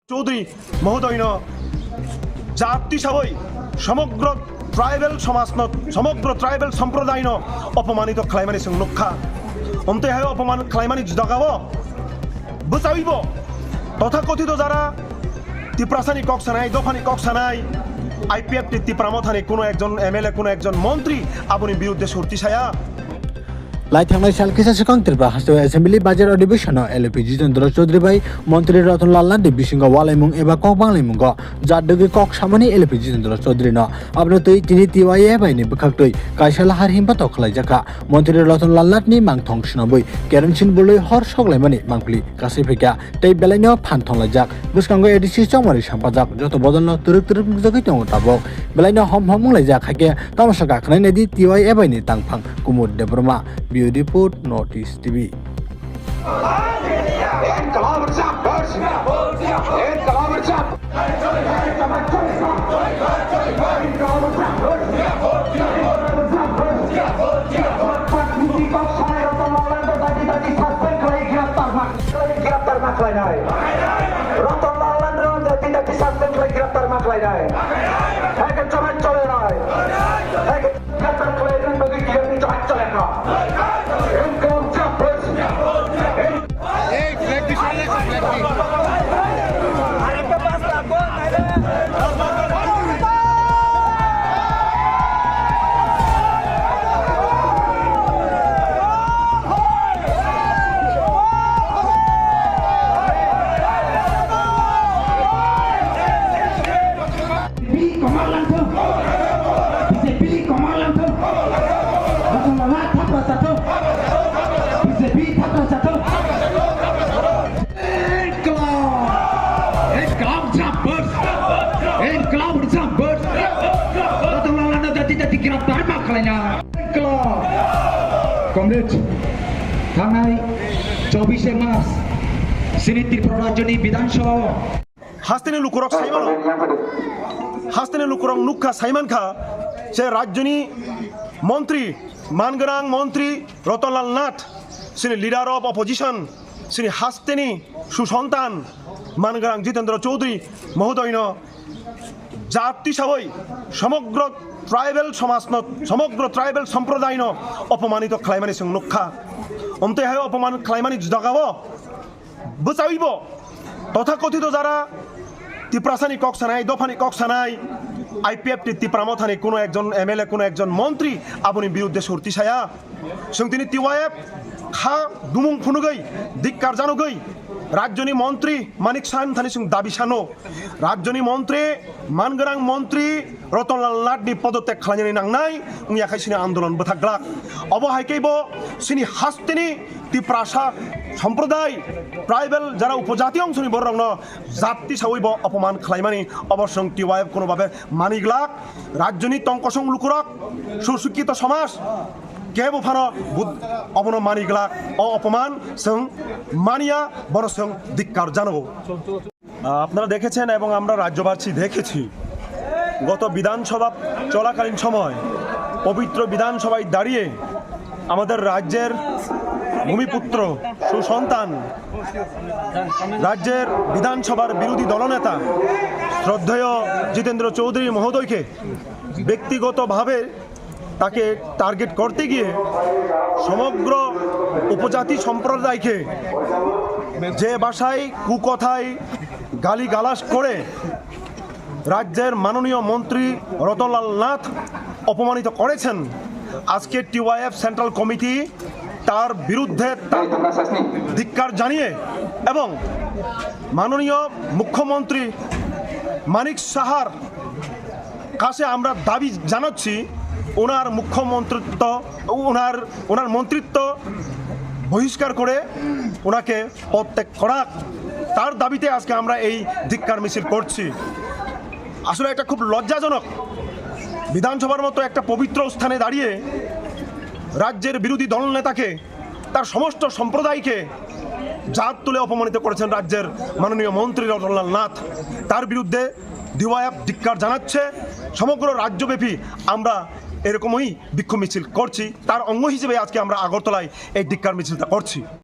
চৌধুরী মহোদয় জাতি সবাই সমগ্র ট্রাইবেল সমাজ সমগ্র ট্রাইবেল সম্প্রদায় অপমানিত খাইমানি নুখা অন্তে হয় অপমান খাইমানি জগাব বুঝাইব তথাকথিত যারা তিপ্রাসানি কক্সানাই দফানি কক্সানাই আইপিএফ তিপ্রামথানি কোনো একজন এমএলএ কোনো একজন মন্ত্রী আপনি বিরুদ্ধে সর্তি ছায়া লাইথাंनाय सालखिसा सिखांतिरबा हास्टो एसेम्बली बाजार अधिवेशन एलपी जितेन्द्र चौधरी भाई मंत्री रतनलाल नाथ बिसिंग वालाइमुं एबा कक बांलाइमुंग जादगि कक सामानि एलपी जितेन्द्र चौधरी न आपनतै तिनि टिवाइए बायनि बखाक्तै कायसाला हार हिमबा तखलाइजाखा मंत्री रतनलाल नाथनि मांथं सिनाबै केरोसिन बुलै हर सगलाइमानि मांफलि गासै फैका तै बेलाइनो फानथंलाइजाक बुसकांग एडिसि चौमारि सामपाजाक जत बदलनो तुरुक तुरुक जगै दङ ताबो बेलाइनो हम मुंलाइजाक हाके तामाशा गाखनाय नेदि टिवाइए बायनि तांफां कुमुद Debbarma Bureau Report Notice TV. Komrade tanggal 24 Maret sini Tripura Rajani Bidansabha হাস্তেনে লুকুরক Saiman হাস্তেনে লুকুরক নুখা Saiman খা সে রাজ্যনি মন্ত্রী মানগরাং মন্ত্রী রতনলাল নাথ সিনি লিডার অফ অপোজিশন সিনি হাস্তেনি সুসন্তান মানগরাং জিতেন্দ্র চৌধুরী মহোদয় জাতি সবাই সমগ্র ট্রাইবেল সমাজ সমগ্র ট্রাইবেল সম্প্রদায় অপমানিত খাইমানি নুখা অন্তে হয় অপমান খাইমানি জগাব বুঝাইব তথাকথিত যারা তিপ্রাসানি কক্সানাই দফানি কক্সানাই আইপিএফ তিপ্রামথানি কোনো একজন এমএলএ কোনো একজন মন্ত্রী আপনি বিরুদ্ধে সর্তি ছায়া তিনি টিওয়াইএফ খা দুমুং ফুনুগৈ ধিক্কার জানুগৈ রাজ্যনি মন্ত্রী মানিক সান থানি সিং দাবি সানো রাজ্যনি মন্ত্রী মানগরাং মন্ত্রী রতনলাল নাথনি পদত্যাগ খালানি নাংনাই উইয়াখাই সিনি আন্দোলন বথাগ্লাক অবহাইকেইব সিনি হাস্তিনি তিপ্রাসা সম্প্রদায় ট্রাইবেল যারা উপজাতি অংশনি বড় রং জাতি সাউইব অপমান খালাইমানি অবশ্যং টিওয়াইএফ কোনোভাবে মানিগ্লাক রাজ্যনি টংকসং লুকুরক সুশিক্ষিত সমাজ কেবো ফানো অবন মানিগ্লাক অপমান সং মানিয়া বড় সং ধিক্কার জানাবো আপনারা দেখেছেন এবং আমরা রাজ্যবাসী দেখেছি গত বিধানসভা চলাকালীন সময় পবিত্র বিধানসভায় দাঁড়িয়ে আমাদের রাজ্যের ভূমিপুত্র সুসন্তান রাজ্যের বিধানসভার বিরোধী দলনেতা শ্রদ্ধেয় জিতেন্দ্র চৌধুরী মহোদয়কে ব্যক্তিগতভাবে তাকে টার্গেট করতে গিয়ে সমগ্র উপজাতি সম্প্রদায়কে যে ভাষায় কুকথায় গালিগালাজ করে রাজ্যের মাননীয় মন্ত্রী রতনলাল নাথ অপমানিত করেছেন আজকে টিওয়াইএফ সেন্ট্রাল কমিটি তার বিরুদ্ধে ধিক্কার জানিয়ে এবং মাননীয় মুখ্যমন্ত্রী মানিক সাহার কাছে আমরা দাবি জানাচ্ছি ওনার মুখ্যমন্ত্রিত্ব ওনার মন্ত্রিত্ব বহিষ্কার করে ওনাকে পদত্যাগ করা তার দাবিতে আজকে আমরা এই ধিক্কার মিছিল করছি আসলে এটা খুব লজ্জাজনক বিধানসভার মতো একটা পবিত্র স্থানে দাঁড়িয়ে রাজ্যের বিরোধী দলনেতাকে তার সমস্ত সম্প্রদায়কে জাত তুলে অপমানিত করেছেন রাজ্যের মাননীয় মন্ত্রী রতনলাল নাথ তার বিরুদ্ধে টিওয়াইএফ ধিক্কার জানাচ্ছে সমগ্র রাজ্যব্যাপী আমরা এরকমই বিক্ষোভ মিছিল করছি তার অঙ্গ হিসেবে আজকে আমরা আগরতলায় এই ধিক্কার মিছিলটা করছি